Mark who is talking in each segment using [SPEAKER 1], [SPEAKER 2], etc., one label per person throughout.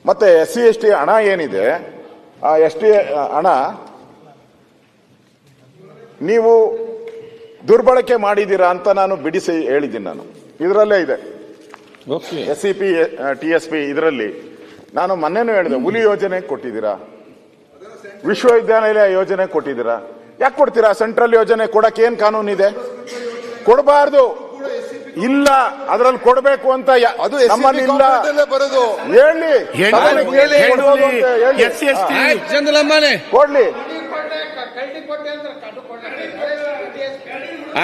[SPEAKER 1] ಮತ್ತೆ SC/ST ಹಣ ಏನಿದೆ, ಆ ST ಹಣ ನೀವು ದುರ್ಬಳಕೆ ಮಾಡಿದ್ದೀರಾ ಅಂತ ನಾನು ಬಿಡಿಸಿ ಹೇಳಿದ್ದೀನಿ. ನಾನು ಇದರಲ್ಲೇ ಇದೆ SCP TSP. ಇದರಲ್ಲಿ ನಾನು ಮೊನ್ನೆನೂ ಹೇಳಿದೆ, ಹುಲಿ ಯೋಜನೆ ಕೊಟ್ಟಿದ್ದೀರಾ, ವಿಶ್ವವಿದ್ಯಾನಿಲಯ ಯೋಜನೆ ಕೊಟ್ಟಿದ್ದೀರಾ. ಯಾಕೆ ಕೊಡ್ತೀರಾ? ಸೆಂಟ್ರಲ್ ಯೋಜನೆ ಕೊಡಕ್ಕೆ ಏನ್ ಕಾನೂನು ಇದೆ? ಕೊಡಬಾರ್ದು. ಇಲ್ಲ, ಅದ್ರಲ್ಲಿ ಕೊಡಬೇಕು ಅಂತ ನಮ್ಮಲ್ಲಿ ಇಲ್ಲ. ಹೇಳಿ ಕೊಡ್ಲಿ.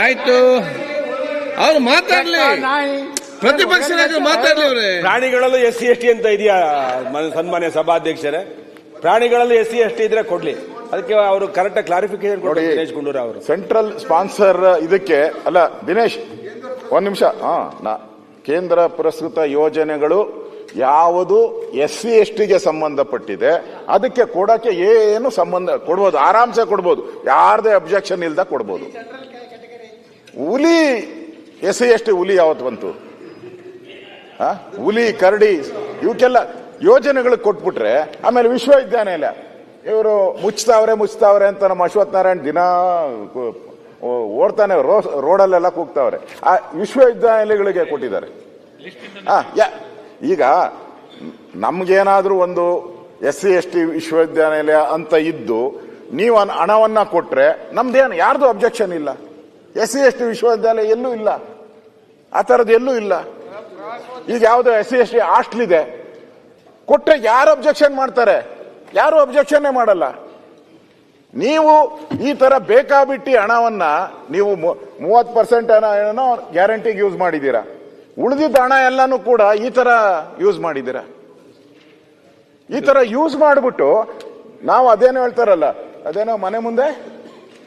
[SPEAKER 2] ಆಯ್ತು, ಅವ್ರು ಮಾತಾಡ್ಲಿ, ಪ್ರತಿಪಕ್ಷ ಮಾತಾಡ್ಲಿ. ಅವ್ರೆ
[SPEAKER 3] ಪ್ರಾಣಿಗಳಲ್ಲೂ SC/ST ಅಂತ ಇದೆಯಾ ಸನ್ಮಾನ್ಯ ಸಭಾಧ್ಯಕ್ಷರೇ? ಪ್ರಾಣಿಗಳಲ್ಲಿ SC/ST ಇದ್ರೆ ಕೊಡ್ಲಿ. ಅದಕ್ಕೆ ಅವರು ಕರೆಕ್ಟ್ ಕ್ಲಾರಿಫಿಕೇಶನ್ ಕೊಡಿ. ದಿನೇಶ್ ಗುಂಡೂರಾವ್ ಅವರು
[SPEAKER 1] ಸೆಂಟ್ರಲ್ ಸ್ಪಾನ್ಸರ್ ಇದಕ್ಕೆ ಅಲ್ಲ. ದಿನೇಶ್ ಒಂದ್ ನಿಮಿಷ. ಕೇಂದ್ರ ಪುರಸ್ಕೃತ ಯೋಜನೆಗಳು ಯಾವುದು SC/STಗೆ ಸಂಬಂಧಪಟ್ಟಿದೆ ಅದಕ್ಕೆ ಕೊಡಕ್ಕೆ ಏನು ಸಂಬಂಧ ಕೊಡ್ಬೋದು, ಆರಾಮ್ಸೆ ಕೊಡ್ಬೋದು, ಯಾರದೇ ಅಬ್ಜೆಕ್ಷನ್ ಇಲ್ದ ಕೊಡ್ಬೋದು. ಹುಲಿ SC/ST ಹುಲಿ ಯಾವತ್ತು ಬಂತು? ಹುಲಿ, ಕರಡಿ ಇವಕ್ಕೆಲ್ಲ ಯೋಜನೆಗಳು ಕೊಟ್ಬಿಟ್ರೆ ಆಮೇಲೆ ವಿಶ್ವವಿದ್ಯಾನಿಲಯ ಇವರು ಮುಚ್ತಾವ್ರೆ ಅಂತ ನಮ್ಮ ಅಶ್ವಥ್ ನಾರಾಯಣ್ ದಿನ ಓಡ್ತಾನೆ, ರೋಡಲ್ಲೆಲ್ಲ ಕೂಗ್ತಾವ್ರೆ. ಆ ವಿಶ್ವವಿದ್ಯಾನಿಲಯಗಳಿಗೆ ಕೊಟ್ಟಿದ್ದಾರೆ. ಈಗ ನಮ್ಗೇನಾದ್ರೂ ಒಂದು SC/ST ವಿಶ್ವವಿದ್ಯಾನಿಲಯ ಅಂತ ಇದ್ದು ನೀವು ಹಣವನ್ನ ಕೊಟ್ರೆ ನಮ್ದೇನು ಯಾರ್ದು ಅಬ್ಜೆಕ್ಷನ್ ಇಲ್ಲ. SC/ST ವಿಶ್ವವಿದ್ಯಾಲಯ ಎಲ್ಲೂ ಇಲ್ಲ, ಆ ಥರದ್ದು ಎಲ್ಲೂ ಇಲ್ಲ. ಈಗ ಯಾವ್ದು SC/ST ಹಾಸ್ಟೆಲ್ ಇದೆ, ಕೊಟ್ರೆ ಯಾರು ಅಬ್ಜೆಕ್ಷನ್ ಮಾಡ್ತಾರೆ? ಯಾರು ಅಬ್ಜೆಕ್ಷನ್ ಮಾಡಲ್ಲ. ನೀವು ಈ ತರ ಬೇಕಾಬಿಟ್ಟಿ ಹಣವನ್ನ ನೀವು 30% ಹಣ ಏನೋ ಗ್ಯಾರಂಟಿಗೆ ಯೂಸ್ ಮಾಡಿದ್ದೀರಾ, ಉಳಿದಿದ್ದ ಹಣ ಎಲ್ಲಾನು ಕೂಡ ಈ ತರ ಯೂಸ್ ಮಾಡಿದ್ದೀರಾ. ಈ ತರ ಯೂಸ್ ಮಾಡಿಬಿಟ್ಟು ನಾವು ಅದೇನೋ ಹೇಳ್ತಾರಲ್ಲ, ಅದೇನೋ ಮನೆ ಮುಂದೆ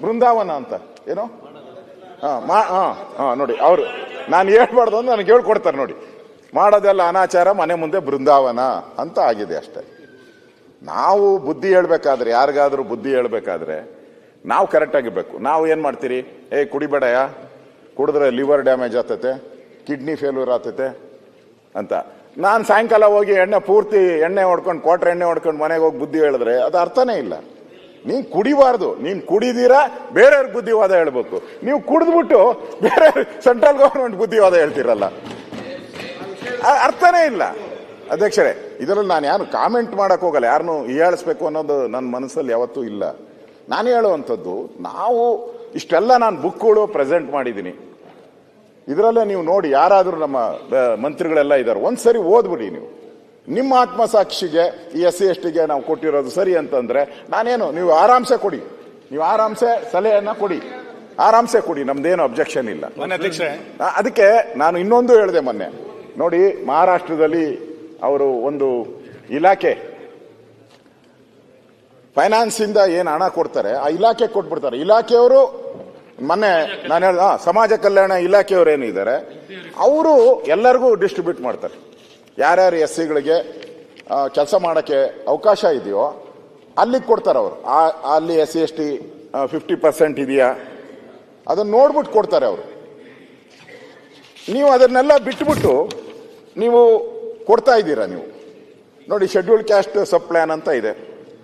[SPEAKER 1] ಬೃಂದಾವನ ಅಂತ ಏನೋ ನೋಡಿ, ಅವರು ನಾನು ಹೇಳ್ಬಾರ್ದು ಅಂತ ನನಗೆ ಹೇಳ್ಕೊಡ್ತಾರೆ ನೋಡಿ. ಮಾಡೋದೆಲ್ಲ ಅನಾಚಾರ, ಮನೆ ಮುಂದೆ ಬೃಂದಾವನ ಅಂತ ಆಗಿದೆ ಅಷ್ಟೇ. ನಾವು ಬುದ್ಧಿ ಹೇಳ್ಬೇಕಾದ್ರೆ, ಯಾರಿಗಾದ್ರೂ ಬುದ್ಧಿ ಹೇಳ್ಬೇಕಾದ್ರೆ ನಾವು ಕರೆಕ್ಟ್ ಆಗಿರ್ಬೇಕು. ನಾವು ಏನ್ ಮಾಡ್ತೀರಿ? ಕುಡಿಬೇಡಯ್ಯ, ಕುಡಿದ್ರೆ ಲಿವರ್ ಡ್ಯಾಮೇಜ್ ಆಗ್ತೈತೆ, ಕಿಡ್ನಿ ಫೇಲ್ಯೂರ್ ಆಗ್ತೈತೆ ಅಂತ. ನಾನು ಸಾಯಂಕಾಲ ಹೋಗಿ ಪೂರ್ತಿ ಎಣ್ಣೆ ಹೊಡ್ಕೊಂಡು, ಕ್ವಾರ್ಟರ್ ಎಣ್ಣೆ ಹೊಡ್ಕೊಂಡು ಮನೆಗೆ ಹೋಗಿ ಬುದ್ಧಿ ಹೇಳಿದ್ರೆ ಅದು ಅರ್ಥನೇ ಇಲ್ಲ. ನೀನ್ ಕುಡಿಬಾರ್ದು. ನೀನ್ ಕುಡಿದೀರಾ ಬೇರೆಯವ್ರ ಬುದ್ಧಿವಾದ ಹೇಳ್ಬೇಕು. ನೀವು ಕುಡಿದ್ಬಿಟ್ಟು ಬೇರೆ ಸೆಂಟ್ರಲ್ ಗವರ್ಮೆಂಟ್ ಬುದ್ಧಿವಾದ ಹೇಳ್ತೀರಲ್ಲ, ಅರ್ಥನೇ ಇಲ್ಲ. ಅಧ್ಯಕ್ಷರೇ, ಇದರಲ್ಲಿ ನಾನು ಯಾರು ಕಾಮೆಂಟ್ ಮಾಡಕ್ ಹೋಗಲ್ಲ, ಯಾರನ್ನು ಹೀಯಾಳಿಸ್ಬೇಕು ಅನ್ನೋದು ನನ್ನ ಮನಸ್ಸಲ್ಲಿ ಯಾವತ್ತೂ ಇಲ್ಲ. ನಾನು ಹೇಳುವಂಥದ್ದು, ನಾವು ಇಷ್ಟೆಲ್ಲ ನಾನು ಬುಕ್ಗಳು ಪ್ರೆಸೆಂಟ್ ಮಾಡಿದ್ದೀನಿ. ಇದರಲ್ಲೇ ನೀವು ನೋಡಿ, ಯಾರಾದರೂ ನಮ್ಮ ಮಂತ್ರಿಗಳೆಲ್ಲ ಇದ್ದಾರೆ, ಒಂದ್ಸರಿ ಓದ್ಬಿಡಿ ನೀವು. ನಿಮ್ಮ ಆತ್ಮಸಾಕ್ಷಿಗೆ ಈ SC/STಗೆ ನಾವು ಕೊಟ್ಟಿರೋದು ಸರಿ ಅಂತಂದ್ರೆ ನಾನೇನು, ನೀವು ಆರಾಮ್ಸೆ ಕೊಡಿ, ನೀವು ಆರಾಮ್ಸೆ ಸಲಹೆಯನ್ನ ಕೊಡಿ, ಆರಾಮ್ಸೆ ಕೊಡಿ, ನಮ್ದೇನು ಅಬ್ಜೆಕ್ಷನ್ ಇಲ್ಲ. ಅದಕ್ಕೆ ನಾನು ಇನ್ನೊಂದು ಹೇಳಿದೆ ಮೊನ್ನೆ ನೋಡಿ, ಮಹಾರಾಷ್ಟ್ರದಲ್ಲಿ ಅವರು ಒಂದು ಇಲಾಖೆ ಫೈನಾನ್ಸ್ ಇಂದ ಏನು ಹಣ ಕೊಡ್ತಾರೆ ಆ ಇಲಾಖೆ ಕೊಟ್ಬಿಡ್ತಾರೆ. ಇಲಾಖೆಯವರು ಮೊನ್ನೆ ನಾನು ಹೇಳಿದ ಸಮಾಜ ಕಲ್ಯಾಣ ಇಲಾಖೆಯವರು ಏನಿದ್ದಾರೆ ಅವರು ಎಲ್ಲರಿಗೂ ಡಿಸ್ಟ್ರಿಬ್ಯೂಟ್ ಮಾಡ್ತಾರೆ. ಯಾರ್ಯಾರು SCಗಳಿಗೆ ಕೆಲಸ ಮಾಡೋಕ್ಕೆ ಅವಕಾಶ ಇದೆಯೋ ಅಲ್ಲಿಗೆ ಕೊಡ್ತಾರೆ ಅವರು. ಅಲ್ಲಿ SC/ST 50% ಇದೆಯಾ ಅದನ್ನು ನೋಡ್ಬಿಟ್ಟು ಕೊಡ್ತಾರೆ ಅವರು. ನೀವು ಅದನ್ನೆಲ್ಲ ಬಿಟ್ಬಿಟ್ಟು ನೀವು ಕೊಡ್ತಾ ಇದ್ದೀರಾ. ನೀವು ನೋಡಿ, ಶೆಡ್ಯೂಲ್ಡ್ ಕ್ಯಾಸ್ಟ್ ಸಬ್ ಪ್ಲಾನ್ ಅಂತ ಇದೆ,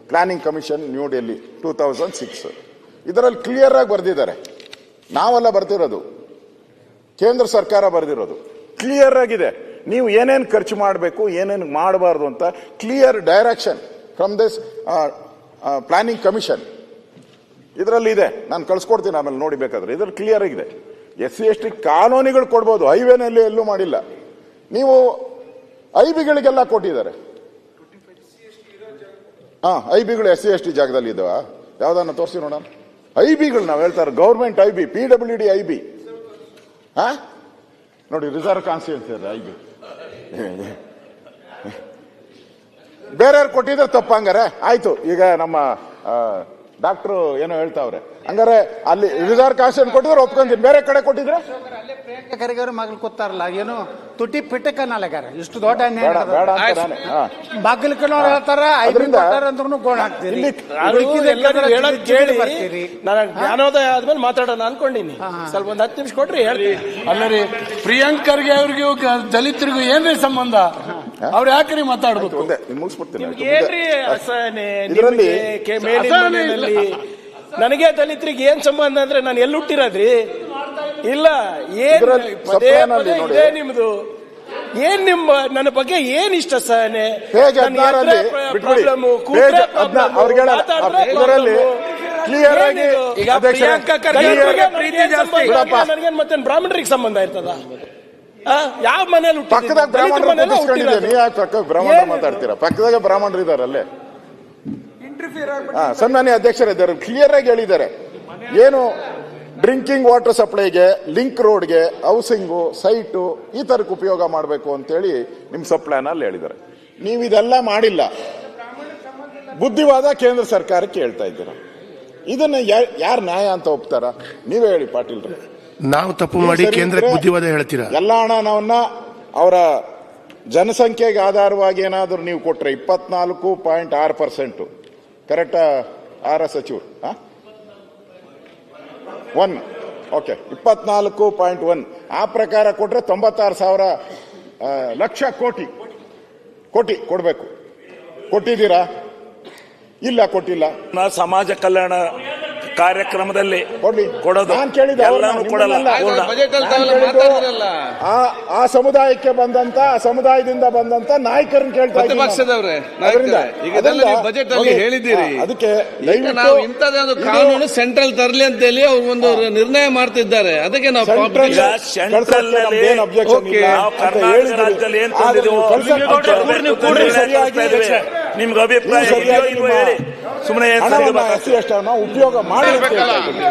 [SPEAKER 1] ಪ್ಲಾನಿಂಗ್ ಕಮಿಷನ್ ನ್ಯೂ ಡೆಲ್ಲಿ 2006. ಇದರಲ್ಲಿ ಕ್ಲಿಯರ್ ಆಗಿ ಬರೆದಿದ್ದಾರೆ. ನಾವೆಲ್ಲ ಬರ್ತಿರೋದು, ಕೇಂದ್ರ ಸರ್ಕಾರ ಬರೆದಿರೋದು ಕ್ಲಿಯರ್ ಆಗಿದೆ. ನೀವು ಏನೇನು ಖರ್ಚು ಮಾಡಬೇಕು, ಏನೇನು ಮಾಡಬಾರ್ದು ಅಂತ clear direction from this planning commission ಇದರಲ್ಲಿ ಇದೆ. ನಾನು ಕಳ್ಸ್ಕೊಡ್ತೀನಿ ಆಮೇಲೆ ನೋಡಿ ಬೇಕಾದ್ರೆ. ಇದ್ರಲ್ಲಿ ಕ್ಲಿಯರ್ ಆಗಿದೆ. SC/ST ಕಾಲೋನಿಗಳು ಕೊಡ್ಬೋದು, ಹೈವೇನಲ್ಲಿ ಎಲ್ಲೂ ಮಾಡಿಲ್ಲ. ನೀವು IBಗಳಿಗೆಲ್ಲ ಕೊಟ್ಟಿದ್ದಾರೆ. IBಗಳು SC/ST ಜಾಗದಲ್ಲಿ ಇದಾವ? ಯಾವ್ದನ್ನ ತೋರಿಸಿ ನೋಡೋಣ. IBಗಳು ನಾವು ಹೇಳ್ತಾರೆ, ಗೌರ್ಮೆಂಟ್ IB, PWD IB. ನೋಡಿ, ರಿಸರ್ವ್ ಕಾನ್ಸ್ಟಿಟ್ಯೂನ್ಸಿ ಇದೆ IB. ಬೇರೆಯವ್ರು ಕೊಟ್ಟಿದ್ರೆ ತಪ್ಪಂಗಾರೆ ಆಯ್ತು. ಈಗ ನಮ್ಮ ಡಾಕ್ಟ್ರು ಏನೋ ಹೇಳ್ತಾವ್ರೆ, ಹಂಗಾರೆ ಅಲ್ಲಿ ರಿಸರ್ವ್ ಕಾನ್ಸ್ಟಿಟ್ಯೂನ್ಸಿ ಕೊಟ್ಟಿದ್ರೆ ಒಪ್ಕೊಂತೀನಿ, ಬೇರೆ ಕಡೆ ಕೊಟ್ಟಿದ್ರೆ
[SPEAKER 4] ಕರಿಗಾರ ಮಗಳು ಕೊತ್ತಾರಲ್ಲ, ಏನು ತುಟಿ ಪಿಟ್ಟಕನ್ನಲಗಾರ ಇಷ್ಟು ದೊಡ್ಡ ಬಾಗಿಲು ಹೇಳ್ತಾರ ಗೋಣ ಹಾಕ್ತೀರಿ.
[SPEAKER 3] ಜ್ಞಾನೋದಯ ಆದ್ಮೇಲೆ ಮಾತಾಡೋಣ ಅನ್ಕೊಂಡಿನಿ. ಸ್ವಲ್ಪ ಒಂದು 10 ನಿಮಿಷ ಕೊಟ್ರಿ ಹೇಳ್ತೀನಿ.
[SPEAKER 2] ಅಲ್ಲ ರೀ, ಪ್ರಿಯಾಂಕ್ ಖರ್ಗೆ ಅವ್ರಿಗೂ ದಲಿತರಿಗೂ ಏನ್ರಿ ಸಂಬಂಧ?
[SPEAKER 5] ಅವ್ರು ಯಾಕ್ರಿ ಮಾತಾಡ್ಬೇಕು?
[SPEAKER 1] ಒಂದೇ ಮುಗಿಸ್ಬಿಡ್ತೀನಿ ಆಯ್ತು.
[SPEAKER 6] ಏನ್ರಿ ಅಸಹನೆ
[SPEAKER 1] ಇದರಲ್ಲಿ
[SPEAKER 6] ನಿಮ್ಗೆ ಮೇಲಿನ ಮನೆಯಲ್ಲಿ? ನನಗೆ ದಲಿತರಿಗೆ ಏನ್ ಸಂಬಂಧ ಅಂದ್ರೆ ನಾನು ಎಲ್ಲಿ ಹುಟ್ಟಿರೋದ್ರಿ? ಇಲ್ಲ ಏನ್
[SPEAKER 1] ಇದ್ರಲ್ಲಿ
[SPEAKER 6] ಪದೇ
[SPEAKER 1] ಸಪ್ಲೈನಲ್ಲಿ
[SPEAKER 6] ಪದೇ
[SPEAKER 1] ನೋಡಿ.
[SPEAKER 6] ಇದೆ ನಿಮ್ದು. ಏನ್ ನಿಮ್ಮ ನನ್ನ ಬಗ್ಗೆ ಏನ್ ಇಷ್ಟ ಸಹನೆ?
[SPEAKER 1] ಪೇಜ್ 16ರಲ್ಲಿ ಬಿಟ್ಬಿಡಿ. ಪೇಜ್ 16 ಅವ್ರಿಗೆ ಹೇಳಲ್ಲ. ಇದರಲ್ಲಿ ಕ್ಲಿಯರ್ ಆಗಿ
[SPEAKER 6] ಈಗ
[SPEAKER 1] ಅಧ್ಯಕ್ಷರೇ,
[SPEAKER 6] ಪ್ರಿಯಾಂಕಾ ಖರ್ಗೆ
[SPEAKER 1] clear
[SPEAKER 6] ಅವ್ರಿಗೆ
[SPEAKER 1] ಆಗಿ
[SPEAKER 6] ಪ್ರೀತಿ ಜಾಸ್ತಿ.
[SPEAKER 1] ಬಿಡಪ್ಪ.
[SPEAKER 6] ನನಗೇನ್ ಮತ್ತೆ ಬ್ರಾಹ್ಮಣರಿಗೆ ಸಂಬಂಧ ಇರ್ತದ? ಯಾವ ಮನೇಲಿ
[SPEAKER 1] ಪಕ್ಕದಾಗ ಬ್ರಾಹ್ಮಣರು ಕೂತಿಸ್ಕೊಂಡಿದ್ದೆ, ನೀ ಯಾಕೆ ಪಕ್ಕ ಬ್ರಾಹ್ಮಣರು ಮಾತಾಡ್ತೀರಾ? ಪಕ್ಕದಾಗ ಬ್ರಾಹ್ಮಣರು ಇದಾರಲ್ಲೇ. ಸನ್ಮಾನ್ಯ ಅಧ್ಯಕ್ಷರೇ, ಕ್ಲಿಯರ್ ಆಗಿ ಹೇಳಿದ್ದಾರೆ ಏನು ಡ್ರಿಂಕಿಂಗ್ ವಾಟರ್ ಸಪ್ಲೈಗೆ, ಲಿಂಕ್ ರೋಡ್ಗೆ, ಹೌಸಿಂಗು, ಸೈಟು ಈ ತರಕ್ಕೆ ಉಪಯೋಗ ಮಾಡಬೇಕು ಅಂತೇಳಿ ನಿಮ್ಮ ಸಪ್ಲೈನಲ್ಲಿ ಹೇಳಿದ್ದಾರೆ. ನೀವು ಇದೆಲ್ಲ ಮಾಡಿಲ್ಲ, ಬುದ್ಧಿವಾದ ಕೇಂದ್ರ ಸರ್ಕಾರಕ್ಕೆ ಹೇಳ್ತಾ ಇದ್ದೀರಾ. ಇದನ್ನ ಯಾರು ನ್ಯಾಯ ಅಂತ ಒಪ್ತಾರ? ನೀವೇ ಹೇಳಿ ಪಾಟೀಲ್.
[SPEAKER 5] ನಾವು ತಪ್ಪು ಮಾಡಿ ಕೇಂದ್ರಕ್ಕೆ ಬುದ್ಧಿವಾದ ಹೇಳ್ತೀರಾ?
[SPEAKER 1] ಎಲ್ಲ ಹಣವನ್ನ ಅವರ ಜನಸಂಖ್ಯೆಗೆ ಆಧಾರವಾಗಿ ಏನಾದರೂ ನೀವು ಕೊಟ್ರೆ 24.6% ಕರೆಕ್ಟಾ? ಆರ ಸಚಿವರು 1 ಓಕೆ 24.1 ಆ ಪ್ರಕಾರ ಕೊಟ್ರೆ 96,000 ಲಕ್ಷ ಕೋಟಿ ಕೊಡ್ಬೇಕು. ಕೊಟ್ಟಿದ್ದೀರಾ? ಇಲ್ಲ, ಕೊಟ್ಟಿಲ್ಲ.
[SPEAKER 7] ಸಮಾಜ ಕಲ್ಯಾಣ ಕಾರ್ಯಕ್ರಮದಲ್ಲಿ
[SPEAKER 1] ಕೊಡ್ಲಿ.
[SPEAKER 7] ಕೊಡೋದು
[SPEAKER 1] ನಾನು ಕೇಳಿದ್ದು
[SPEAKER 7] ಎಲ್ಲಾನು ಕೊಡಲ್ಲ.
[SPEAKER 2] ಬಜೆಟ್ ಅಲ್ಲಿ ತಾವೆಲ್ಲ ಮಾತಾಡಿದ್ರಲ್ಲ,
[SPEAKER 1] ಆ ಸಮುದಾಯಕ್ಕೆ ಬಂದಂತ, ಆ ಸಮುದಾಯದಿಂದ ಬಂದಂತ ನಾಯಕರನ್ನ ಕೇಳ್ತಾ ಇದ್ದೀನಿ ನಾನು.
[SPEAKER 2] ಪ್ರತಿಪಕ್ಷದವ್ರೆ ನಾಯಕರೇ, ಈಗ ಇದೆಲ್ಲ ನೀವು ಬಜೆಟ್ ಅಲ್ಲಿ ಹೇಳಿದ್ದೀರಿ.
[SPEAKER 1] ಅದಕ್ಕೆ
[SPEAKER 2] ಈಗ
[SPEAKER 1] ದಯವಿಟ್ಟು
[SPEAKER 2] ನಾವು ಇಂಥದ್ದೊಂದು ಕಾನೂನು ಸೆಂಟ್ರಲ್ ತರಲಿ ಅಂತ ಹೇಳಿ ಅವ್ರು ಒಂದು ನಿರ್ಣಯ ಮಾಡ್ತಿದ್ದಾರೆ. ಅದಕ್ಕೆ ನಾವು
[SPEAKER 1] ಸೆಂಟ್ರಲ್
[SPEAKER 7] ಈಗ ಸೆಂಟ್ರಲ್ ನಲ್ಲಿ
[SPEAKER 1] ಏನು ಅಬ್ಜೆಕ್ಷನ್ ಇಲ್ಲ
[SPEAKER 7] ನಾವು
[SPEAKER 1] ಅಂತ
[SPEAKER 7] ಕರ್ನಾಟಕ
[SPEAKER 1] ಹೇಳಿದ್ದೀರಿ.
[SPEAKER 7] ರಾಜ್ಯದಲ್ಲಿ ಏನ್
[SPEAKER 1] ಆದ್ರೆ
[SPEAKER 7] ತಂದಿದ್ದೀವೋ
[SPEAKER 1] ಕೂಡ್ರಿ ಸರಿಯಾಗಿ
[SPEAKER 7] ನಿಮ್ಗೆ ಅಭಿಪ್ರಾಯ
[SPEAKER 1] ನೀವು ಸರಿಯಾಗಿ
[SPEAKER 7] ಇದೆಯೋ ಇಲ್ವೋ ಹೇಳಿ. ಸುಮ್ಮನೆ
[SPEAKER 1] ಹಣವನ್ನ SC/ST ಉಪಯೋಗ ಮಾಡಿ ಅಂತ ಹೇಳ್ತಾ ಇದ್ದೀನಿ.